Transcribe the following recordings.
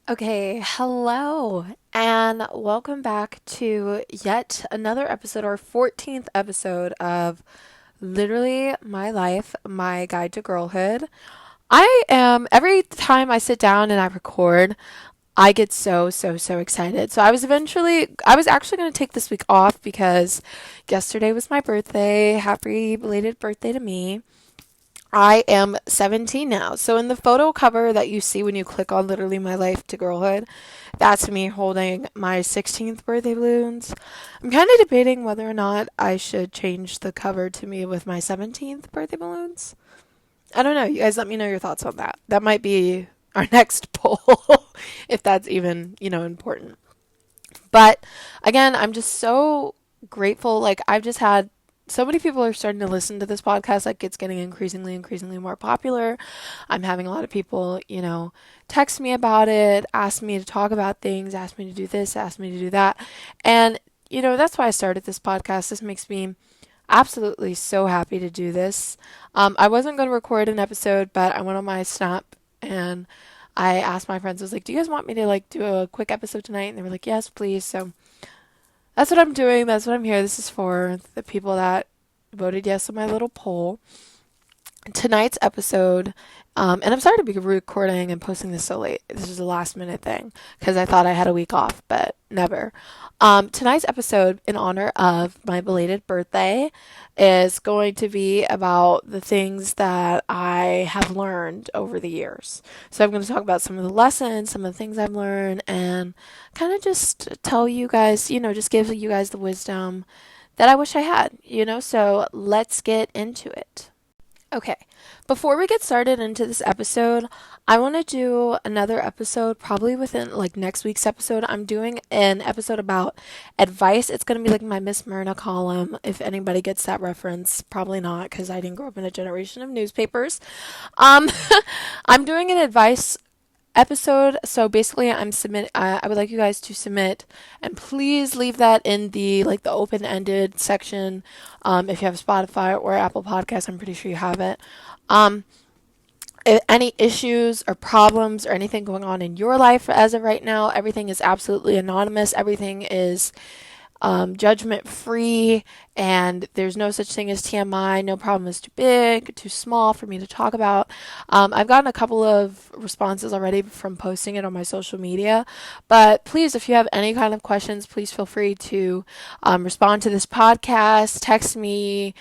Okay, hello, and welcome back to yet another episode, our 14th episode of Literally My Life, My Guide to Girlhood. Every time I sit down and I record, I get so excited. I was actually going to take this week off because yesterday was my birthday. Happy belated birthday to me. I am 17 now. So in the photo cover that you see when you click on Literally My Life to Girlhood, that's me holding my 16th birthday balloons. I'm kind of debating whether or not I should change the cover to me with my 17th birthday balloons. I don't know. You guys let me know your thoughts on that. That might be our next poll if that's even, important. But again, I'm just so grateful. Like, I've just had so many people are starting to listen to this podcast. Like, it's getting increasingly more popular. I'm having a lot of people, text me about it, ask me to talk about things, ask me to do this, ask me to do that. And, that's why I started this podcast. This makes me absolutely so happy to do this. I wasn't going to record an episode, but I went on my Snap and I asked my friends, I was like, do you guys want me to do a quick episode tonight? And they were like, yes, please. So that's what I'm doing. That's what I'm here. This is for the people that voted yes on my little poll. Tonight's episode, and I'm sorry to be recording and posting this so late. This is a last minute thing because I thought I had a week off, but never. Tonight's episode, in honor of my belated birthday, is going to be about the things that I have learned over the years. So I'm going to talk about some of the lessons, some of the things I've learned, and kind of just tell you guys, just give you guys the wisdom that I wish I had, So let's get into it. Okay, before we get started into this episode, I want to do another episode probably within next week's episode. I'm doing an episode about advice. It's going to be like my Miss Myrna column, if anybody gets that reference. Probably not because I didn't grow up in a generation of newspapers. Um, I'm doing an advice episode. So basically, I would like you guys to submit, and please leave that in the open ended section. If you have Spotify or Apple Podcasts, I'm pretty sure you have it. Um, any issues or problems or anything going on in your life as of right now, everything is absolutely anonymous. Everything is judgment free, and there's no such thing as TMI. No problem is too big, too small for me to talk about. I've gotten a couple of responses already from posting it on my social media, but please, if you have any kind of questions, please feel free to respond to this podcast, text me.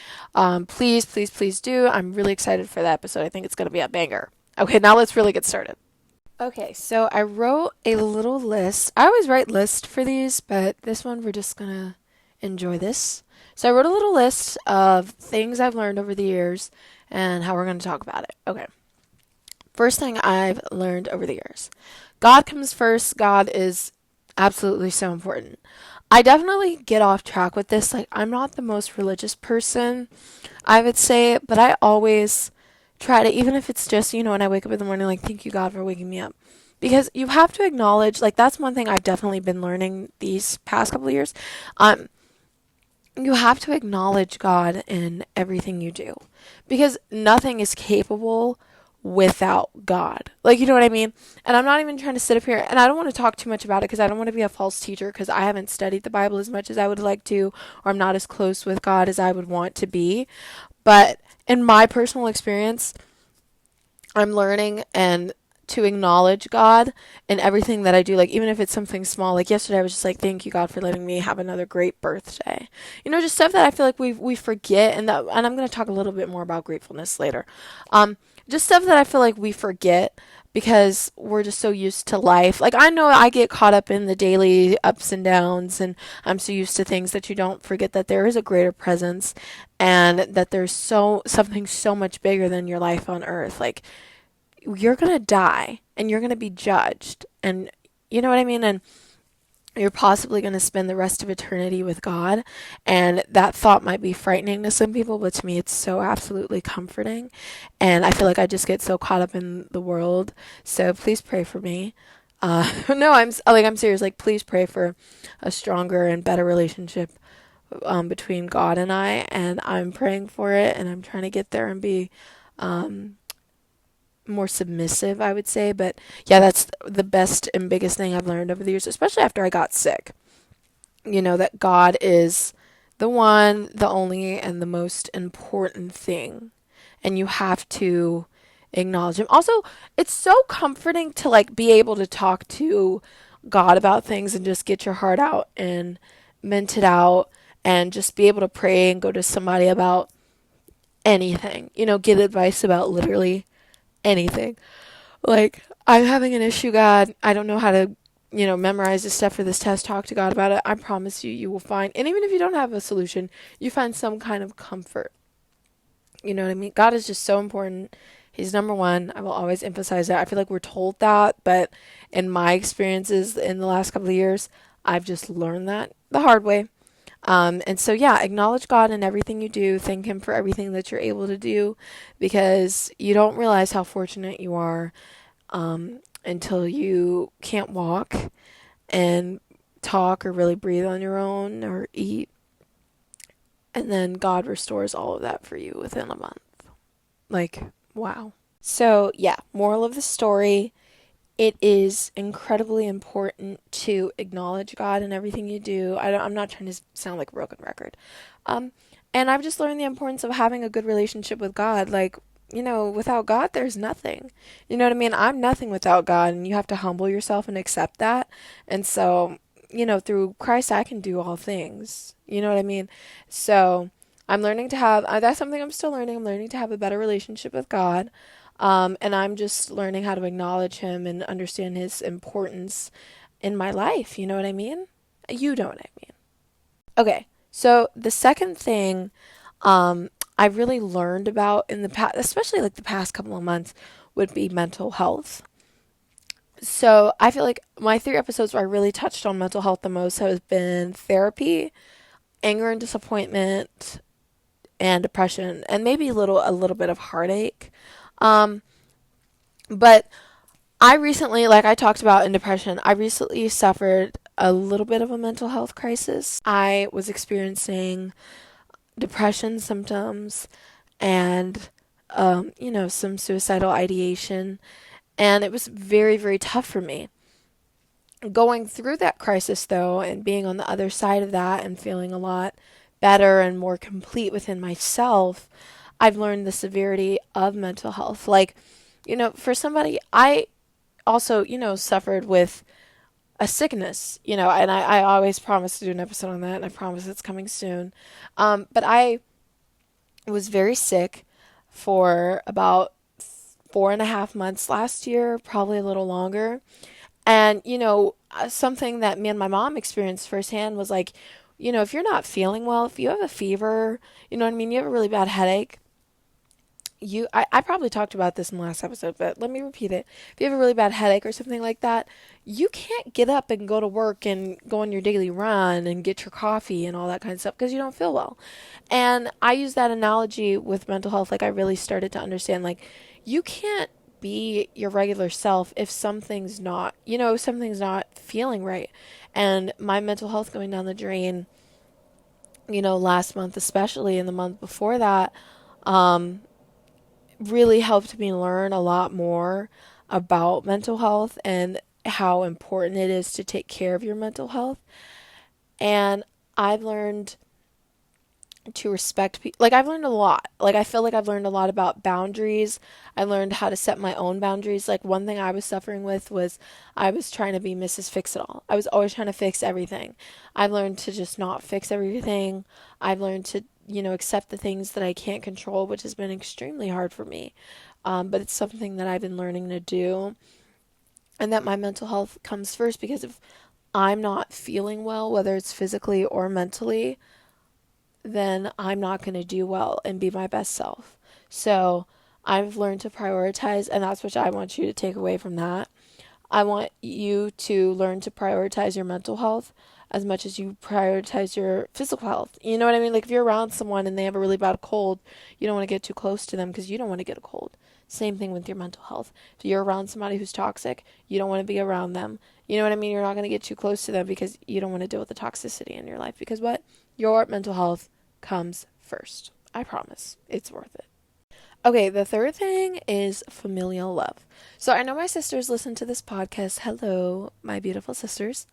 Please do. I'm really excited for that episode. I think it's going to be a banger. Okay, now let's really get started. Okay, so I wrote a little list. I always write lists for these, but this one we're just gonna enjoy this. So I wrote a little list of things I've learned over the years and how we're gonna talk about it. Okay. First thing I've learned over the years. God comes first. God is absolutely so important. I definitely get off track with this. Like, I'm not the most religious person, I would say, but I always try to, even if it's just, when I wake up in the morning, like, thank you, God, for waking me up. Because you have to acknowledge, like, that's one thing I've definitely been learning these past couple of years. Um, you have to acknowledge God in everything you do. Because nothing is capable without God. Like, you know what I mean? And I'm not even trying to sit up here, and I don't want to talk too much about it because I don't want to be a false teacher because I haven't studied the Bible as much as I would like to, or I'm not as close with God as I would want to be. But in my personal experience, I'm learning and to acknowledge God in everything that I do. Like, even if it's something small, like yesterday I was just like, thank you, God, for letting me have another great birthday. Just stuff that I feel like we forget, and I'm going to talk a little bit more about gratefulness later. Just stuff that I feel like we forget because we're just so used to life. Like, I know I get caught up in the daily ups and downs, and I'm so used to things that you don't forget that there is a greater presence and that there's something so much bigger than your life on earth. Like, you're going to die and you're going to be judged, and you know what I mean? And you're possibly going to spend the rest of eternity with God. And that thought might be frightening to some people, but to me, it's so absolutely comforting. And I feel like I just get so caught up in the world. So please pray for me. No, I'm serious. Like, please pray for a stronger and better relationship between God and I. And I'm praying for it, and I'm trying to get there and be more submissive, I would say. But yeah, that's the best and biggest thing I've learned over the years, especially after I got sick. That God is the one, the only, and the most important thing. And you have to acknowledge him. Also, it's so comforting to like be able to talk to God about things and just get your heart out and vent it out and just be able to pray and go to somebody about anything. Get advice about literally anything. Like, I'm having an issue, God. I don't know how to, memorize this stuff for this test. Talk to God about it. I promise you, you will find, and even if you don't have a solution, you find some kind of comfort. You know what I mean? God is just so important. He's number one. I will always emphasize that. I feel like we're told that, but in my experiences in the last couple of years, I've just learned that the hard way. And so, yeah, acknowledge God in everything you do. Thank Him for everything that you're able to do, because you don't realize how fortunate you are until you can't walk and talk or really breathe on your own or eat. And then God restores all of that for you within a month. Like, wow. So, yeah, moral of the story, it is incredibly important to acknowledge God in everything you do. I'm not trying to sound like a broken record. Um, and I've just learned the importance of having a good relationship with God. Like, without God, there's nothing. You know what I mean? I'm nothing without God, and you have to humble yourself and accept that. And so, through Christ, I can do all things. You know what I mean? So, I'm learning to have, that's something I'm still learning. I'm learning to have a better relationship with God. And I'm just learning how to acknowledge Him and understand His importance in my life. You know what I mean? You know what I mean. Okay, so the second thing I really learned about in the past, especially like the past couple of months, would be mental health. So I feel like my 3 episodes where I really touched on mental health the most has been therapy, anger and disappointment, and depression, and maybe a little bit of heartache. Um, but I recently, like I talked about in depression, I recently suffered a little bit of a mental health crisis. I was experiencing depression symptoms and, some suicidal ideation. And it was very, very tough for me. Going through that crisis, though, and being on the other side of that and feeling a lot better and more complete within myself, I've learned the severity of mental health. Like, for somebody, I also, suffered with a sickness, and I always promise to do an episode on that, and I promise it's coming soon. But I was very sick for about 4.5 months last year, probably a little longer. And, something that me and my mom experienced firsthand was like, if you're not feeling well, if you have a fever, you know what I mean, you have a really bad headache, I probably talked about this in the last episode, but let me repeat it. If you have a really bad headache or something like that, you can't get up and go to work and go on your daily run and get your coffee and all that kind of stuff because you don't feel well. And I use that analogy with mental health. Like, I really started to understand, like, you can't be your regular self if something's not feeling right. And my mental health going down the drain, last month especially, and the month before that, um, really helped me learn a lot more about mental health and how important it is to take care of your mental health. And I've learned to respect people. Like, I've learned a lot. Like, I feel like I've learned a lot about boundaries. I learned how to set my own boundaries. Like, one thing I was suffering with was I was trying to be Mrs. Fix It All. I was always trying to fix everything. I've learned to just not fix everything. I've learned to, accept the things that I can't control, which has been extremely hard for me. But it's something that I've been learning to do. And that my mental health comes first, because if I'm not feeling well, whether it's physically or mentally, then I'm not going to do well and be my best self. So I've learned to prioritize, and that's what I want you to take away from that. I want you to learn to prioritize your mental health as much as you prioritize your physical health. You know what I mean? Like, if you're around someone and they have a really bad cold, you don't want to get too close to them because you don't want to get a cold. Same thing with your mental health. If you're around somebody who's toxic, you don't want to be around them. You know what I mean? You're not going to get too close to them because you don't want to deal with the toxicity in your life. Because what? Your mental health comes first. I promise. It's worth it. Okay, the third thing is familial love. So I know my sisters listen to this podcast. Hello, my beautiful sisters,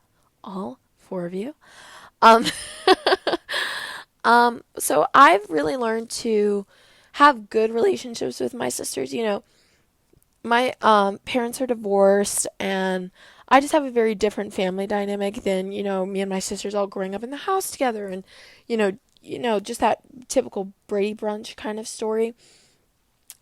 all four of you. Um, so I've really learned to have good relationships with my sisters. My parents are divorced, and I just have a very different family dynamic than me and my sisters all growing up in the house together, and just that typical Brady Bunch kind of story.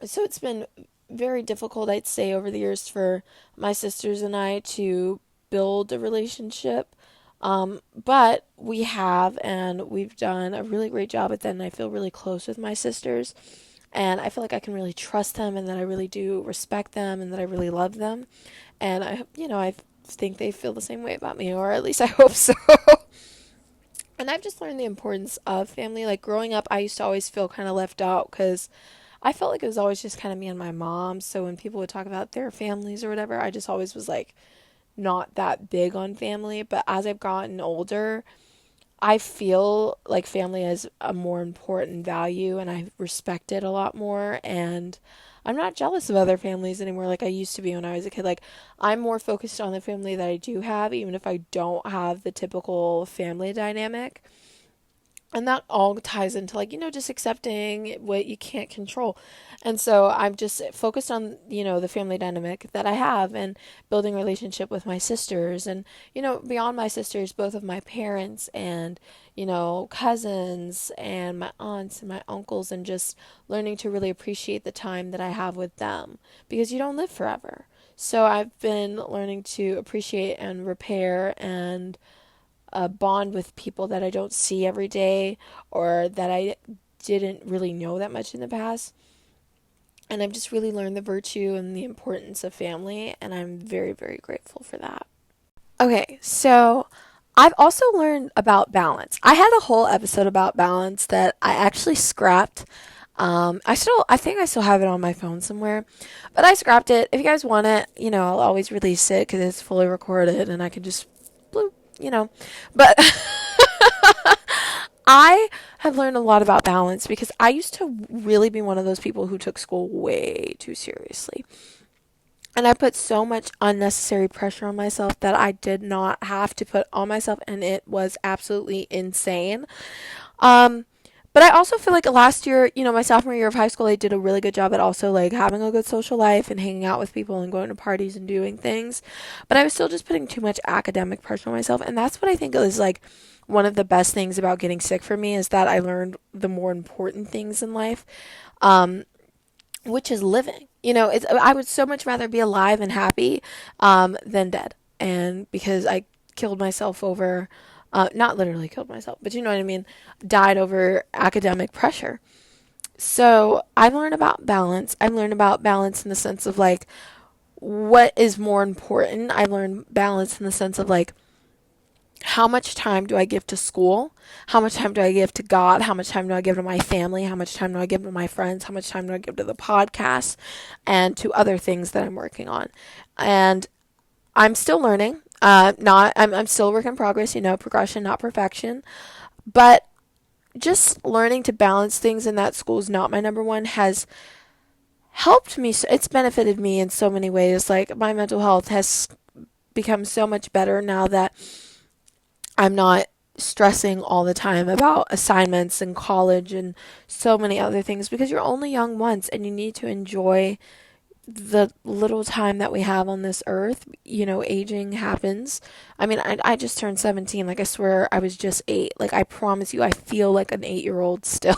So it's been very difficult, I'd say, over the years for my sisters and I to build a relationship. But we have, and we've done a really great job at that, and I feel really close with my sisters. And I feel like I can really trust them, and that I really do respect them, and that I really love them. And I think they feel the same way about me, or at least I hope so. And I've just learned the importance of family. Like growing up, I used to always feel kind of left out because I felt like it was always just kind of me and my mom. So when people would talk about their families or whatever, I just always was like not that big on family. But as I've gotten older, I feel like family is a more important value, and I respect it a lot more. And I'm not jealous of other families anymore like I used to be when I was a kid. Like, I'm more focused on the family that I do have, even if I don't have the typical family dynamic. And that all ties into like just accepting what you can't control. And so I'm just focused on the family dynamic that I have, and building a relationship with my sisters, and beyond my sisters, both of my parents, and cousins, and my aunts and my uncles, and just learning to really appreciate the time that I have with them, because you don't live forever. So I've been learning to appreciate and repair and bond with people that I don't see every day, or that I didn't really know that much in the past. And I've just really learned the virtue and the importance of family, and I'm very, very grateful for that. Okay, so I've also learned about balance. I had a whole episode about balance that I actually scrapped. I think I still have it on my phone somewhere, but I scrapped it. If you guys want it, I'll always release it because it's fully recorded, and I can just bloop, But I have learned a lot about balance because I used to really be one of those people who took school way too seriously. And I put so much unnecessary pressure on myself that I did not have to put on myself, and it was absolutely insane. Um, but I also feel like last year, my sophomore year of high school, I did a really good job at also like having a good social life and hanging out with people and going to parties and doing things. But I was still just putting too much academic pressure on myself. And that's what I think is like one of the best things about getting sick for me, is that I learned the more important things in life, um, which is living. I would so much rather be alive and happy than dead. And because I killed myself over, not literally killed myself, but you know what I mean, died over academic pressure. So I've learned about balance. I've learned about balance in the sense of like what is more important. I learned balance in the sense of like, how much time do I give to school? How much time do I give to God? How much time do I give to my family? How much time do I give to my friends? How much time do I give to the podcast and to other things that I'm working on? And I'm still learning. I'm still a work in progress, progression, not perfection. But just learning to balance things, and that school is not my number one, has helped me. It's benefited me in so many ways. Like my mental health has become so much better now that I'm not stressing all the time about assignments and college and so many other things, because you're only young once, and you need to enjoy the little time that we have on this earth. Aging happens. I mean, I just turned 17. Like, I swear I was just 8. Like, I promise you, I feel like an 8-year-old still.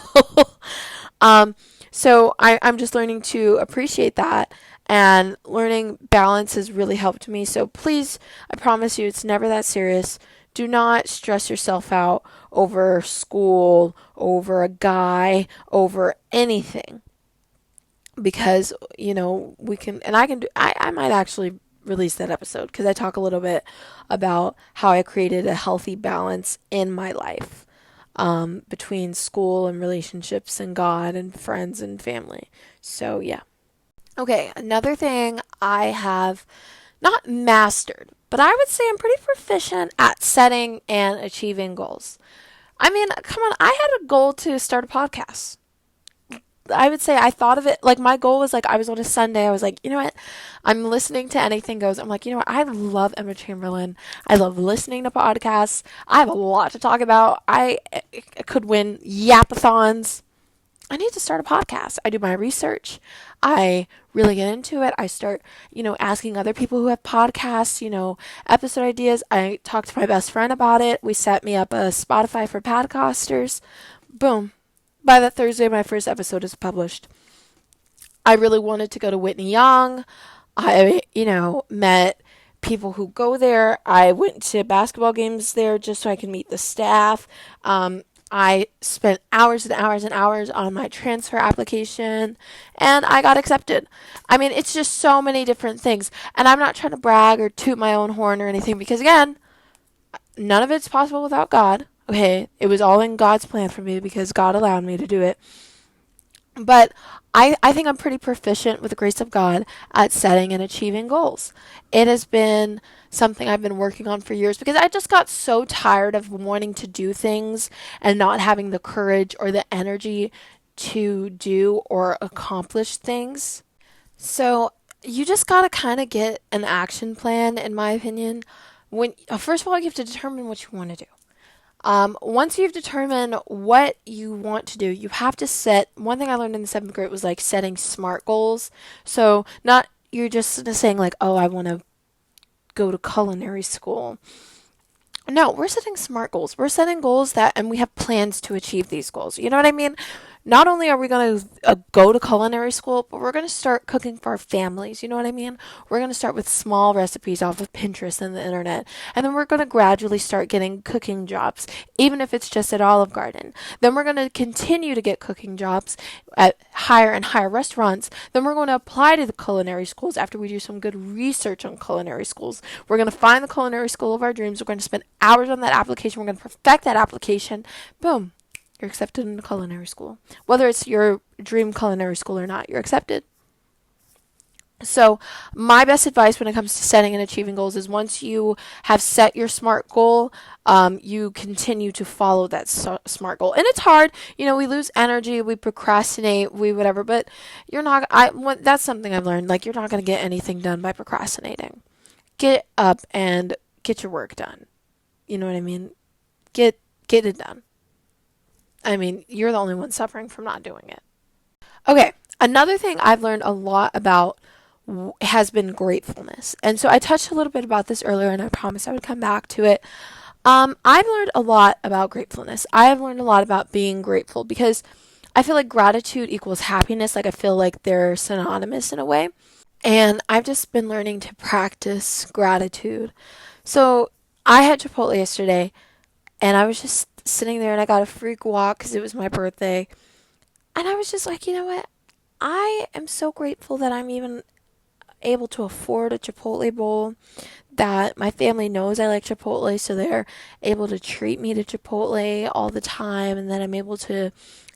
um, so I'm just learning to appreciate that, and learning balance has really helped me. So please, I promise you, it's never that serious. Do not stress yourself out over school, over a guy, over anything, because we can, and I can do, I might actually release that episode because I talk a little bit about how I created a healthy balance in my life, between school and relationships and God and friends and family. So yeah. Okay, another thing I have not mastered, but I would say I'm pretty proficient at setting and achieving goals. I mean, come on, I had a goal to start a podcast. I would say I thought of it like my goal was like I was on a Sunday. I was like, you know what? I'm listening to Anything Goes. I'm like, you know what? I love Emma Chamberlain. I love listening to podcasts. I have a lot to talk about. I could win yapathons. I need to start a podcast. I do my research. I really get into it. I start, asking other people who have podcasts, episode ideas. I talked to my best friend about it. We set me up a Spotify for podcasters. Boom. By that Thursday, my first episode is published. I really wanted to go to Whitney Young. I, met people who go there. I went to basketball games there just so I can meet the staff. I spent hours and hours and hours on my transfer application and I got accepted. I mean, it's just so many different things. And I'm not trying to brag or toot my own horn or anything because, again, none of it's possible without God. Okay, it was all in God's plan for me because God allowed me to do it. But I think I'm pretty proficient with the grace of God at setting and achieving goals. It has been something I've been working on for years because I just got so tired of wanting to do things and not having the courage or the energy to do or accomplish things. So you just got to kind of get an action plan, in my opinion. First of all, you have to determine what you want to do. Once you've determined what you want to do, you have to set. One thing I learned in the seventh grade was like setting SMART goals. So not you're just saying like, oh, I want to go to culinary school. No, we're setting SMART goals. We're setting goals and we have plans to achieve these goals. You know what I mean? Not only are we going to go to culinary school, but we're going to start cooking for our families. You know what I mean? We're going to start with small recipes off of Pinterest and the internet. And then we're going to gradually start getting cooking jobs, even if it's just at Olive Garden. Then we're going to continue to get cooking jobs at higher and higher restaurants. Then we're going to apply to the culinary schools after we do some good research on culinary schools. We're going to find the culinary school of our dreams. We're going to spend hours on that application. We're going to perfect that application. Boom. You're accepted into culinary school. Whether it's your dream culinary school or not, you're accepted. So, my best advice when it comes to setting and achieving goals is once you have set your SMART goal, you continue to follow that SMART goal. And it's hard. We lose energy, we procrastinate, we whatever, but you're not, that's something I've learned. Like, you're not going to get anything done by procrastinating. Get up and get your work done. You know what I mean? Get it done. I mean, you're the only one suffering from not doing it. Okay, another thing I've learned a lot about has been gratefulness. And so I touched a little bit about this earlier, and I promised I would come back to it. I've learned a lot about gratefulness. I have learned a lot about being grateful because I feel like gratitude equals happiness. Like I feel like they're synonymous in a way. And I've just been learning to practice gratitude. So I had Chipotle yesterday, and I was just sitting there and I got a free guac because it was my birthday. And I was just like, you know what? I am so grateful that I'm even able to afford a Chipotle bowl, that my family knows I like Chipotle, so they're able to treat me to Chipotle all the time, and that I'm able to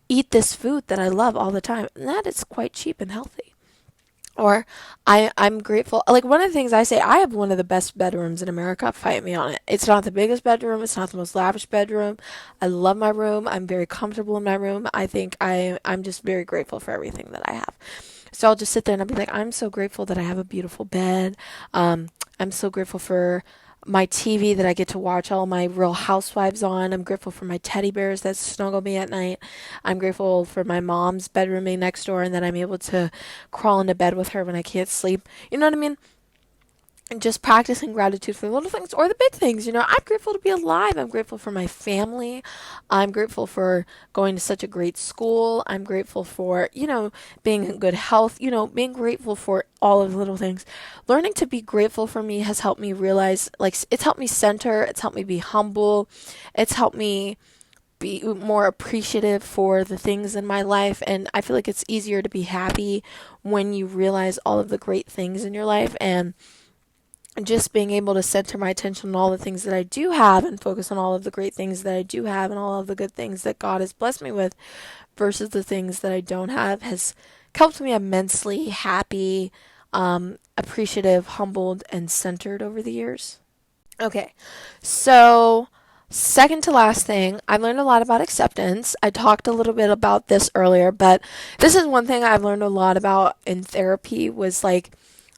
eat this food that I love all the time, and that it's quite cheap and healthy. Or I'm grateful. Like one of the things I say, I have one of the best bedrooms in America. Fight me on it. It's not the biggest bedroom. It's not the most lavish bedroom. I love my room. I'm very comfortable in my room. I think I'm just very grateful for everything that I have. So I'll just sit there and I'll be like, I'm so grateful that I have a beautiful bed. I'm so grateful for my TV that I get to watch all my Real Housewives on. I'm grateful for my teddy bears that snuggle me at night. I'm grateful for my mom's bedroom being next door and that I'm able to crawl into bed with her when I can't sleep. You know what I mean? And just practicing gratitude for the little things or the big things. I'm grateful to be alive. I'm grateful for my family. I'm grateful for going to such a great school. I'm grateful for, being in good health, being grateful for all of the little things. Learning to be grateful for me has helped me realize, like, it's helped me center. It's helped me be humble. It's helped me be more appreciative for the things in my life. And I feel like it's easier to be happy when you realize all of the great things in your life. And just being able to center my attention on all the things that I do have and focus on all of the great things that I do have and all of the good things that God has blessed me with versus the things that I don't have has helped me immensely happy, appreciative, humbled, and centered over the years. Okay, so Second to last thing, I learned a lot about acceptance. I talked a little bit about this earlier, but this is one thing I've learned a lot about in therapy was like,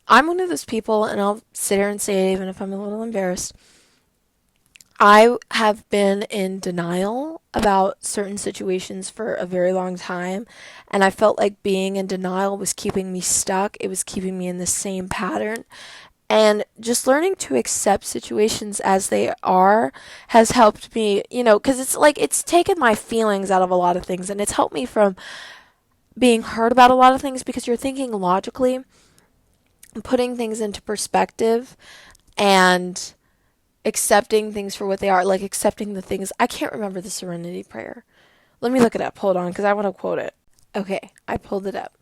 I'm one of those people, and I'll sit here and say it even if I'm a little embarrassed. I have been in denial about certain situations for a very long time, and I felt like being in denial was keeping me stuck. It was keeping me in the same pattern. And just learning to accept situations as they are has helped me, because it's like it's taken my feelings out of a lot of things, and it's helped me from being hurt about a lot of things because you're thinking logically, putting things into perspective, and accepting things for what they are, like accepting the things. I can't remember the serenity prayer. Let me look it up. Hold on, because I want to quote it. Okay, I pulled it up.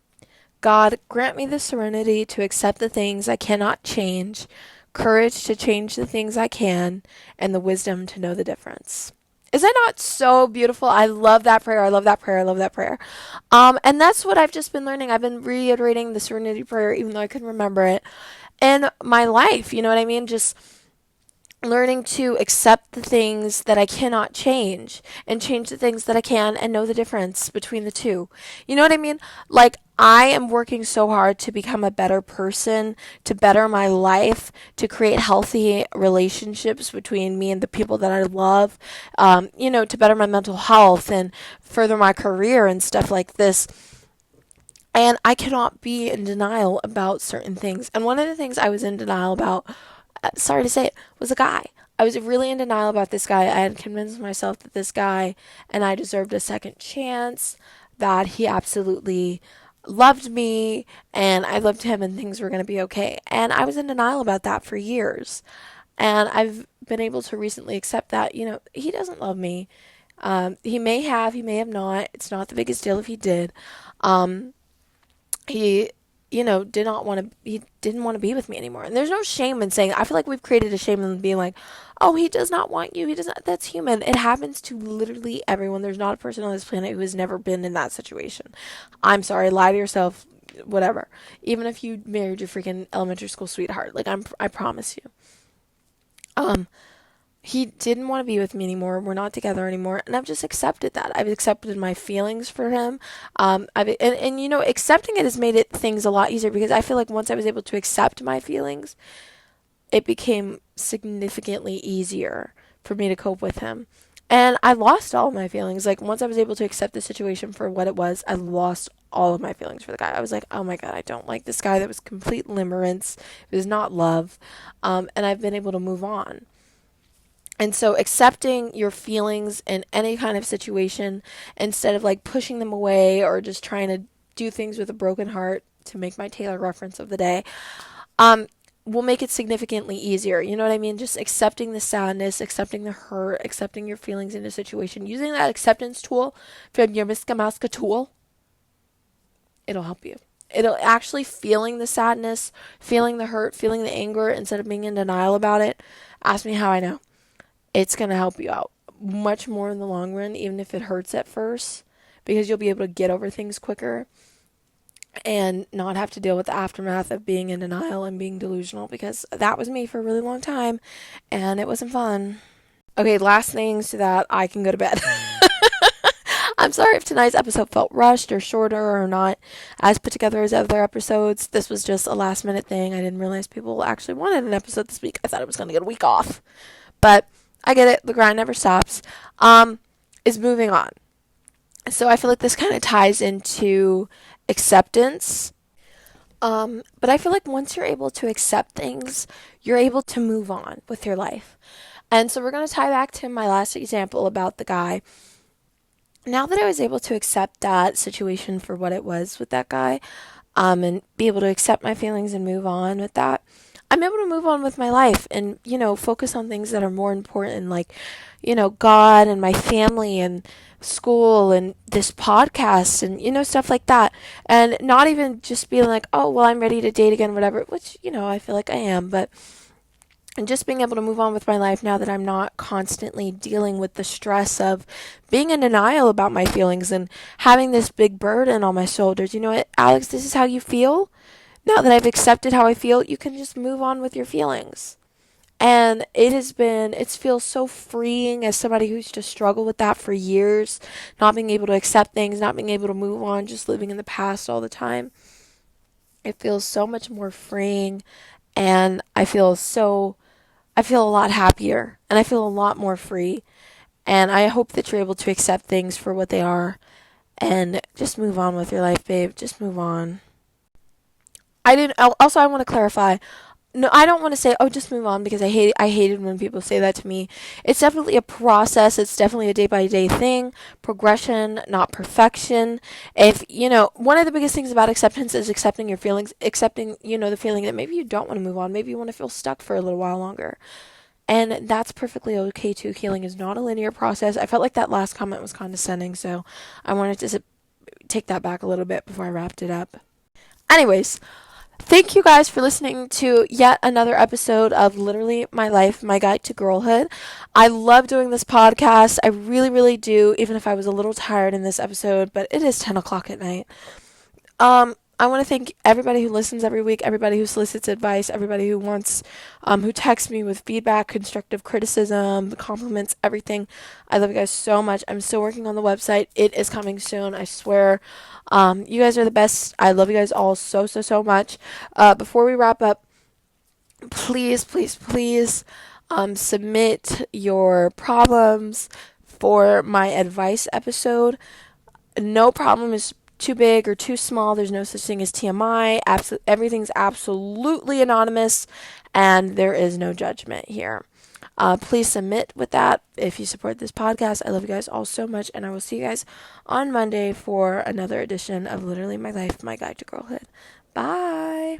God, grant me the serenity to accept the things I cannot change, courage to change the things I can, and the wisdom to know the difference. Is that not so beautiful? I love that prayer. I love that prayer. I love that prayer. And that's what I've just been learning. I've been reiterating the serenity prayer, even though I couldn't remember it, in my life. You know what I mean? Just learning to accept the things that I cannot change and change the things that I can and know the difference between the two. You know what I mean? Like, I am working so hard to become a better person, to better my life, to create healthy relationships between me and the people that I love, to better my mental health and further my career and stuff like this. And I cannot be in denial about certain things. And one of the things I was in denial about, sorry to say it, was a guy. I was really in denial about this guy. I had convinced myself that this guy and I deserved a second chance, that he absolutely loved me and I loved him and things were going to be okay. And I was in denial about that for years. And I've been able to recently accept that, he doesn't love me. He may have not. It's not the biggest deal if he did. Um, he he didn't want to be with me anymore. And there's no shame in saying, I feel like we've created a shame in being like, oh, he does not want you, he does not. That's human. It happens to literally everyone. There's not a person on this planet who has never been in that situation. I'm sorry, lie to yourself, whatever. Even if you married your freaking elementary school sweetheart, like, I promise you. um he didn't want to be with me anymore. We're not together anymore, and I've just accepted that. I've accepted my feelings for him. Accepting it has made it things a lot easier because I feel like once I was able to accept my feelings, it became significantly easier for me to cope with him. And I lost all of my feelings. Like, once I was able to accept the situation for what it was, I lost all of my feelings for the guy. I was like, oh my God, I don't like this guy. That was complete limerence. It was not love. And I've been able to move on. And so accepting your feelings in any kind of situation instead of like pushing them away or just trying to do things with a broken heart, to make my Taylor reference of the day, um, will make it significantly easier. You know what I mean? Just accepting the sadness, accepting the hurt, accepting your feelings in a situation, using that acceptance tool from your Miska Maska tool, it'll help you. It'll actually feeling the sadness, feeling the hurt, feeling the anger instead of being in denial about it. Ask me how I know. It's going to help you out much more in the long run, even if it hurts at first, because you'll be able to get over things quicker and not have to deal with the aftermath of being in denial and being delusional, because that was me for a really long time and it wasn't fun. Okay, last thing so that I can go to bed. I'm sorry if tonight's episode felt rushed or shorter or not as put together as other episodes. This was just a last minute thing. I didn't realize people actually wanted an episode this week. I thought I was going to get a week off. But I get it. The grind never stops. Is moving on. So I feel like this kind of ties into acceptance. But I feel like once you're able to accept things, you're able to move on with your life. And so we're going to tie back to my last example about the guy. Now that I was able to accept that situation for what it was with that guy, and be able to accept my feelings and move on with that, I'm able to move on with my life and, focus on things that are more important, like, God and my family and school and this podcast and, stuff like that. And not even just being like, oh, well, I'm ready to date again, whatever, which, I feel like I am, but and just being able to move on with my life now that I'm not constantly dealing with the stress of being in denial about my feelings and having this big burden on my shoulders. You know what, Alex, this is how you feel? Now that I've accepted how I feel, you can just move on with your feelings. And it feels so freeing as somebody who's just struggled with that for years, not being able to accept things, not being able to move on, just living in the past all the time. It feels so much more freeing, and I feel a lot happier, and I feel a lot more free. And I hope that you're able to accept things for what they are and just move on with your life, babe. Just move on. I didn't. Also, I want to clarify. No, I don't want to say, oh, just move on, because I hated when people say that to me. It's definitely a process. It's definitely a day by day thing, progression, not perfection. If, one of the biggest things about acceptance is accepting your feelings, accepting, the feeling that maybe you don't want to move on. Maybe you want to feel stuck for a little while longer. And that's perfectly okay too. Healing is not a linear process. I felt like that last comment was condescending, so I wanted to take that back a little bit before I wrapped it up. Anyways, thank you guys for listening to yet another episode of Literally My Life, My Guide to Girlhood. I love doing this podcast. I really, really do, even if I was a little tired in this episode, but it is 10 o'clock at night. I want to thank everybody who listens every week, everybody who solicits advice, everybody who texts me with feedback, constructive criticism, compliments, everything. I love you guys so much. I'm still working on the website. It is coming soon, I swear. You guys are the best. I love you guys all so, so, so much. Before we wrap up, please, please, please, submit your problems for my advice episode. No problem is too big or too small. There's no such thing as TMI. Everything's absolutely anonymous, and there is no judgment here. Please submit with that if you support this podcast. I love you guys all so much, and I will see you guys on Monday for another edition of Literally My Life, My Guide to Girlhood. Bye.